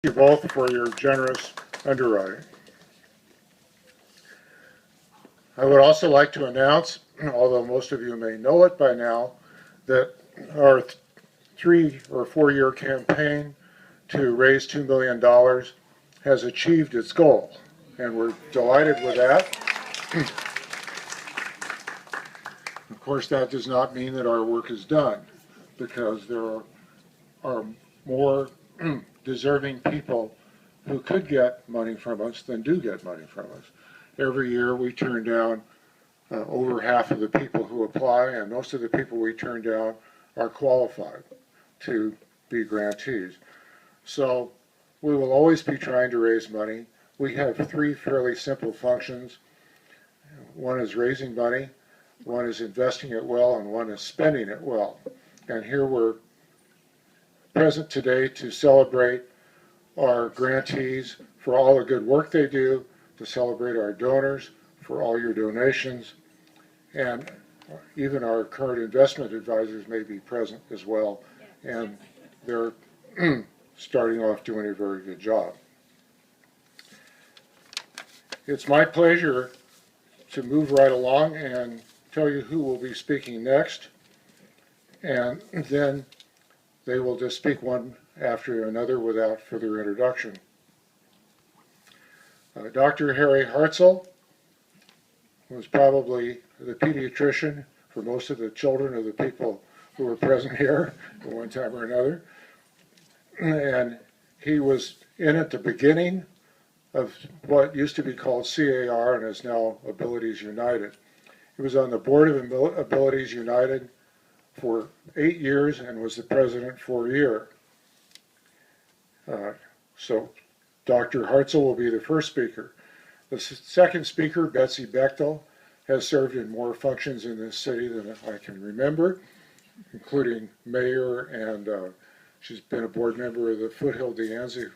you both for your generous underwriting. I would also like to announce, although most of you may know it by now, that our 3 or 4 year campaign to raise $2 million has achieved its goal, and we're delighted with that. Of course, that does not mean that our work is done, because there are more deserving people who could get money from us than do get money from us. Every year we turn down over half of the people who apply, and most of the people we turn down are qualified to be grantees. So we will always be trying to raise money. We have 3 fairly simple functions. One is raising money, one is investing it well, and one is spending it well. And here we're present today to celebrate our grantees for all the good work they do, to celebrate our donors for all your donations, and even our current investment advisors may be present as well, and they're starting off doing a very good job. It's my pleasure to move right along and tell you who will be speaking next, and then they will just speak one after another without further introduction. Dr. Harry Hartzell was probably the pediatrician for most of the children of the people who were present here at one time or another. And he was in at the beginning of what used to be called CAR and is now Abilities United. He was on the board of Abilities United for 8 years and was the president for a year. So Dr. Hartzell will be the first speaker. The second speaker, Betsy Bechtel, has served in more functions in this city than I can remember, including mayor, and she's been a board member of the Foothill De Anza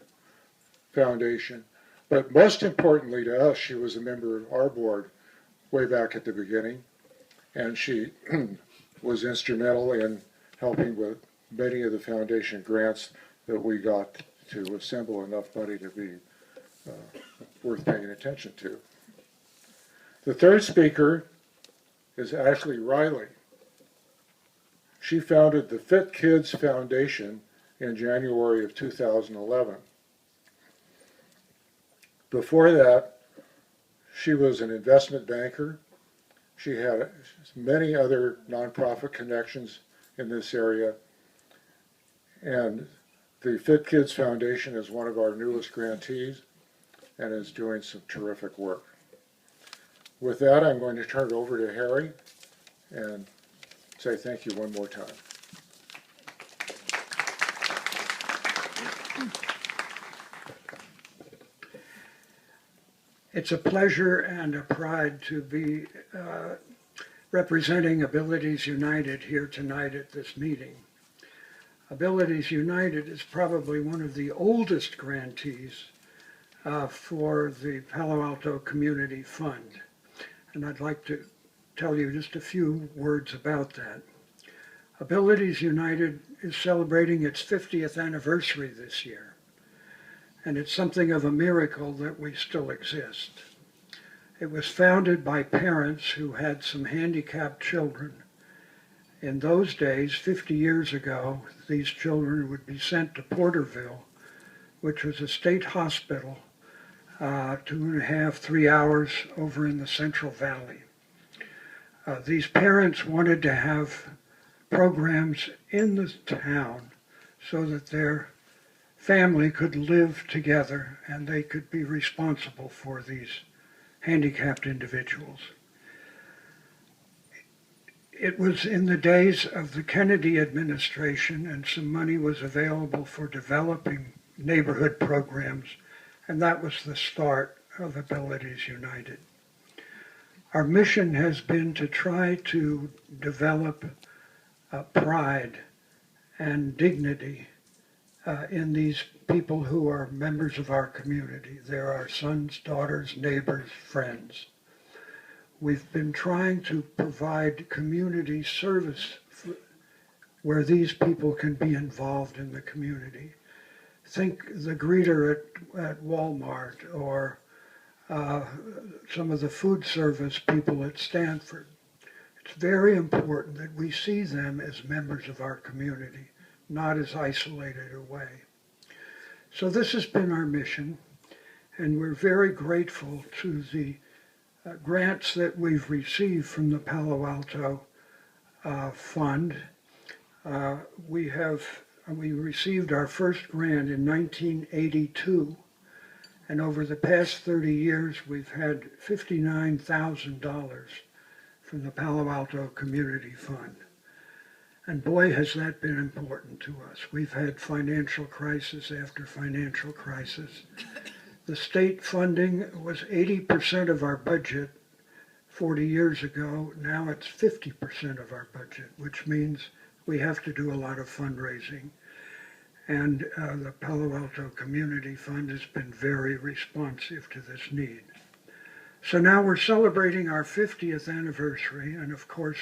Foundation. But most importantly to us, she was a member of our board way back at the beginning, and she was instrumental in helping with many of the foundation grants that we got to assemble enough money to be worth paying attention to. The third speaker is Ashley Riley. She founded the Fit Kids Foundation in January of 2011. Before that, she was an investment banker. She had many other nonprofit connections in this area, and the Fit Kids Foundation is one of our newest grantees and is doing some terrific work. With that, I'm going to turn it over to Harry and say thank you one more time. It's a pleasure and a pride to be representing Abilities United here tonight at this meeting. Abilities United is probably one of the oldest grantees for the Palo Alto Community Fund. And I'd like to tell you just a few words about that. Abilities United is celebrating its 50th anniversary this year. And it's something of a miracle that we still exist. It was founded by parents who had some handicapped children. In those days, 50 years ago, these children would be sent to Porterville, which was a state hospital, 2.5, 3 hours over in the Central Valley. These parents wanted to have programs in the town so that their family could live together and they could be responsible for these handicapped individuals. It was in the days of the Kennedy administration, and some money was available for developing neighborhood programs, and that was the start of Abilities United. Our mission has been to try to develop pride and dignity in these people who are members of our community. They're our sons, daughters, neighbors, friends. We've been trying to provide community service where these people can be involved in the community think the greeter at Walmart or some of the food service people at Stanford. It's very important that we see them as members of our community, not as isolated away. So this has been our mission, and we're very grateful to the grants that we've received from the Palo Alto Fund. We received our first grant in 1982, and over the past 30 years we've had $59,000 from the Palo Alto Community Fund. And boy, has that been important to us. We've had financial crisis after financial crisis. The state funding was 80% of our budget 40 years ago. Now it's 50% of our budget, which means we have to do a lot of fundraising. And the Palo Alto Community Fund has been very responsive to this need. So now we're celebrating our 50th anniversary, and of course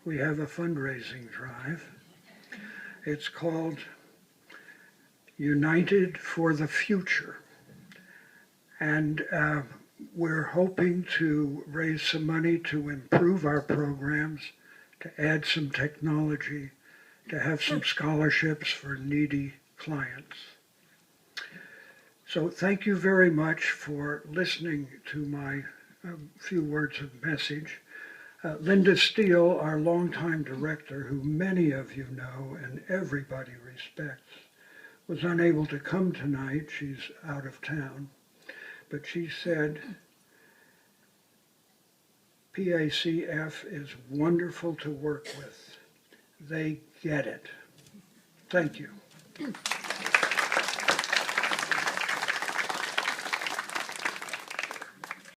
we have a fundraising drive. It's called United for the Future. And we're hoping to raise some money to improve our programs, to add some technology, to have some scholarships for needy clients. So thank you very much for listening to my few words of message. Linda Steele, our longtime director, who many of you know and everybody respects, was unable to come tonight. She's out of town. But she said, PACF is wonderful to work with. They get it. Thank you.